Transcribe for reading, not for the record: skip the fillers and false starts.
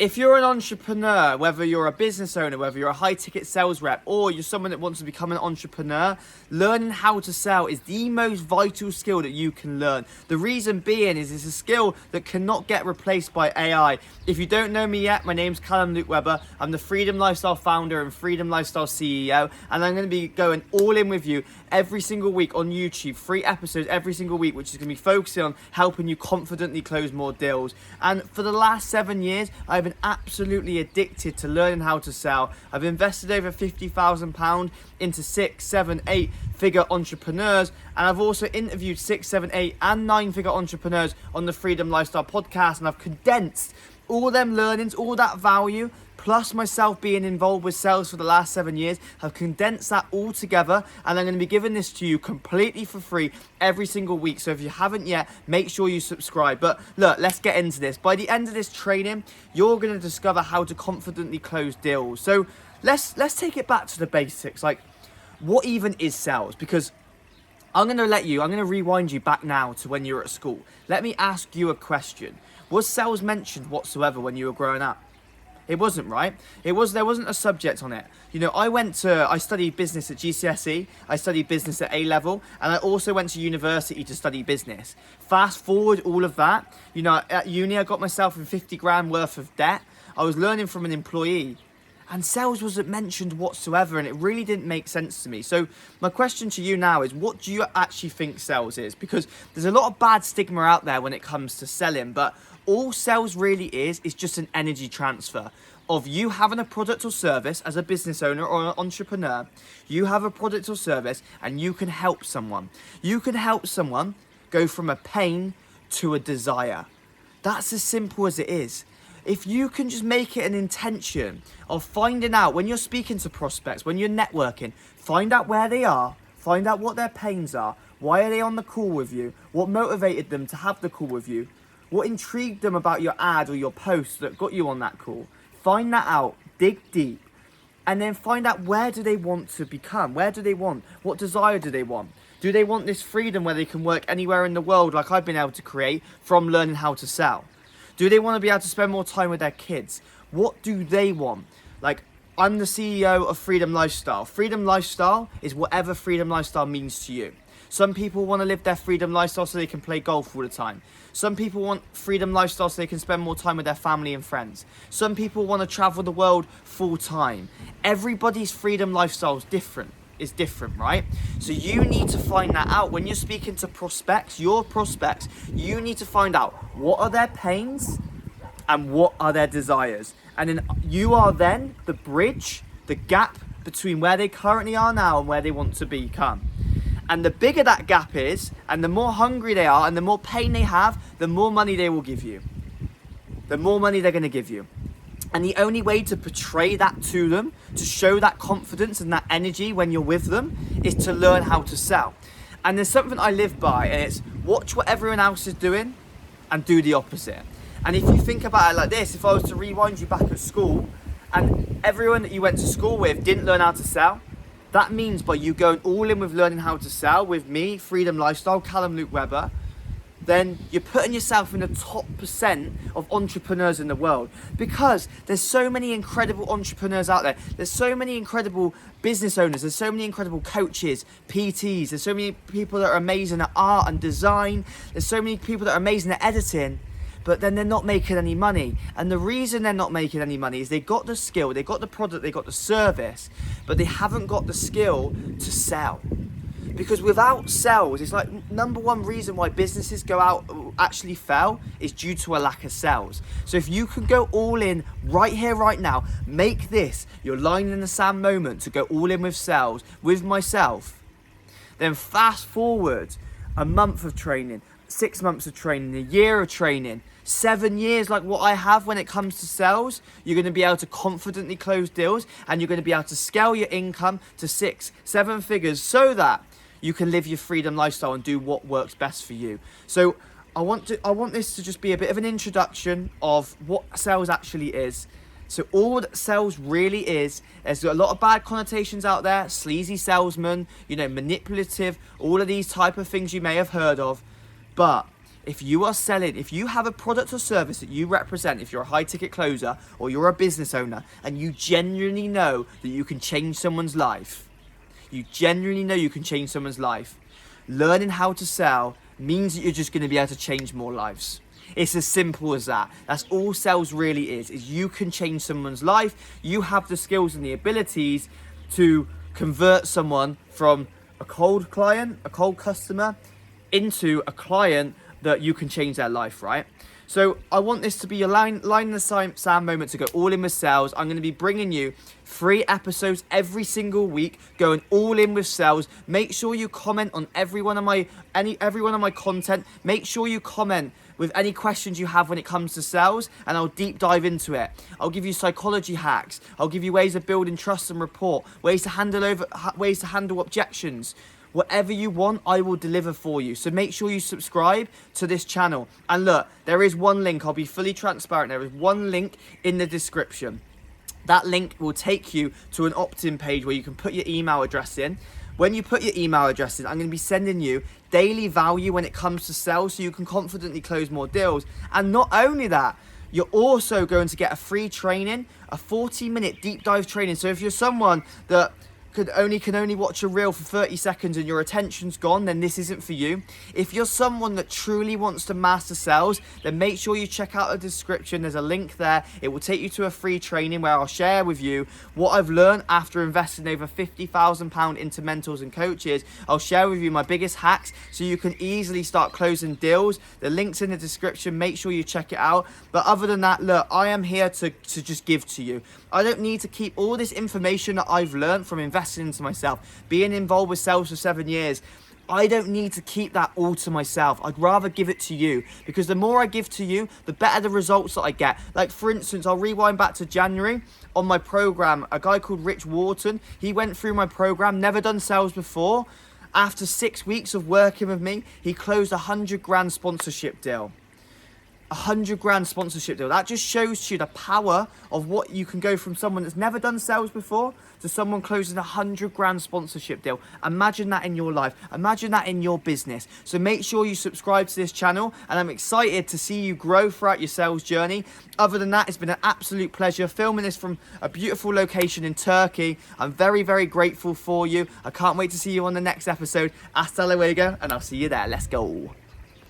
If you're an entrepreneur, whether you're a business owner, whether you're a high-ticket sales rep, or you're someone that wants to become an entrepreneur, learning how to sell is the most vital skill that you can learn. The reason being is it's a skill that cannot get replaced by AI. If you don't know me yet, my name's Callum Weber. I'm the Freedom Lifestyle founder and Freedom Lifestyle CEO, and I'm going to be going all in with you every single week on YouTube, 3 episodes every single week, which is going to be focusing on helping you confidently close more deals. And for the last 7 years, I've been absolutely addicted to learning how to sell. I've invested over £50,000 into 6, 7, 8 figure entrepreneurs, and I've also interviewed 6, 7, 8 and 9 figure entrepreneurs on the Freedom Lifestyle podcast, and I've condensed all them learnings, all that value, plus myself being involved with sales for the last 7 years, have condensed that all together, and I'm going to be giving this to you completely for free every single week. So if you haven't yet, make sure you subscribe. But look, let's get into this. By the end of this training, you're going to discover how to confidently close deals. So let's take it back to the basics. Like, what even is sales? Because I'm going to rewind you back now to when you were at school. Let me ask you a question. Was sales mentioned whatsoever when you were growing up? It wasn't, right? There wasn't a subject on it. You know, I studied business at GCSE, I studied business at A level, and I also went to university to study business. Fast forward all of that, you know, at uni I got myself in 50 grand worth of debt. I was learning from an employee, and sales wasn't mentioned whatsoever, and it really didn't make sense to me. So my question to you now is, what do you actually think sales is? Because there's a lot of bad stigma out there when it comes to selling, but all sales really is just an energy transfer of you having a product or service as a business owner or an entrepreneur. You have a product or service and you can help someone. You can help someone go from a pain to a desire. That's as simple as it is. If you can just make it an intention of finding out when you're speaking to prospects, when you're networking, find out where they are, find out what their pains are, why are they on the call with you, what motivated them to have the call with you, what intrigued them about your ad or your post that got you on that call. Find that out, dig deep, and then find out where do they want to become? Where do they want? What desire do they want? Do they want this freedom where they can work anywhere in the world like I've been able to create from learning how to sell? Do they want to be able to spend more time with their kids? What do they want? Like, I'm the CEO of Freedom Lifestyle. Freedom Lifestyle is whatever Freedom Lifestyle means to you. Some people want to live their freedom lifestyle so they can play golf all the time. Some people want freedom lifestyle so they can spend more time with their family and friends. Some people want to travel the world full time. Everybody's freedom lifestyle is different, right? So you need to find that out. When you're speaking to prospects, your prospects, you need to find out what are their pains and what are their desires. And then you are then the bridge, the gap between where they currently are now and where they want to become. And the bigger that gap is, and the more hungry they are, and the more pain they have, the more money they will give you. The more money they're going to give you. And the only way to portray that to them, to show that confidence and that energy when you're with them, is to learn how to sell. And there's something I live by, and it's watch what everyone else is doing and do the opposite. And if you think about it like this, if I was to rewind you back at school, and everyone that you went to school with didn't learn how to sell, that means by you going all in with learning how to sell with me, Freedom Lifestyle, Callum Weber, then you're putting yourself in the top % of entrepreneurs in the world, because there's so many incredible entrepreneurs out there. There's so many incredible business owners. There's so many incredible coaches, PTs. There's so many people that are amazing at art and design. There's so many people that are amazing at editing, but then they're not making any money. And the reason they're not making any money is they got the skill, they got the product, they got the service, but they haven't got the skill to sell. Because without sales, it's like number one reason why businesses go out actually fail is due to a lack of sales. So if you can go all in right here, right now, make this your line in the sand moment to go all in with sales with myself, then fast forward a month of training, 6 months of training, a year of training, 7 years like what I have when it comes to sales, you're going to be able to confidently close deals, and you're going to be able to scale your income to 6, 7 figures so that you can live your freedom lifestyle and do what works best for you. So I want this to just be a bit of an introduction of what sales actually is. So all that sales really is, there's a lot of bad connotations out there, sleazy salesman, manipulative, all of these type of things you may have heard of. But if you are selling, if you have a product or service that you represent, if you're a high ticket closer or you're a business owner and you genuinely know that you can change someone's life, learning how to sell means that you're just going to be able to change more lives. It's as simple as that. That's all sales really is you can change someone's life. You have the skills and the abilities to convert someone from a cold client, a cold customer, into a client that you can change their life, right? So I want this to be a line in the sand moment to go all in with sales. I'm going to be bringing you 3 episodes every single week, going all in with sales. Make sure you comment on every one of my content. Make sure you comment with any questions you have when it comes to sales, and I'll deep dive into it. I'll give you psychology hacks. I'll give you ways of building trust and rapport, ways to handle objections. Whatever you want, I will deliver for you. So make sure you subscribe to this channel. And look, there is one link. I'll be fully transparent. There is one link in the description. That link will take you to an opt-in page where you can put your email address in. When you put your email address in, I'm going to be sending you daily value when it comes to sales so you can confidently close more deals. And not only that, you're also going to get a free training, a 40-minute deep dive training. So if you're someone that can only watch a reel for 30 seconds and your attention's gone, then this isn't for you. If you're someone that truly wants to master sales, then make sure you check out the description. There's a link there. It will take you to a free training where I'll share with you what I've learned after investing over £50,000 into mentors and coaches. I'll share with you my biggest hacks so you can easily start closing deals. The link's in the description. Make sure you check it out. But other than that, look, I am here to just give to you. I don't need to keep all this information that I've learned from investing into myself, being involved with sales for 7 years. I don't need to keep that all to myself. I'd rather give it to you, because the more I give to you, the better the results that I get. Like, for instance, I'll rewind back to January. On my program, a guy called Rich Wharton, he went through my program, never done sales before. After 6 weeks of working with me, he closed a 100 grand sponsorship deal. 100 grand sponsorship deal. That just shows you the power of what you can go from someone that's never done sales before to someone closing a 100 grand sponsorship deal. Imagine that in your life. Imagine that in your business. So make sure you subscribe to this channel, and I'm excited to see you grow throughout your sales journey. Other than that, it's been an absolute pleasure filming this from a beautiful location in Turkey. I'm very, very grateful for you. I can't wait to see you on the next episode. Hasta luego, and I'll see you there. Let's go.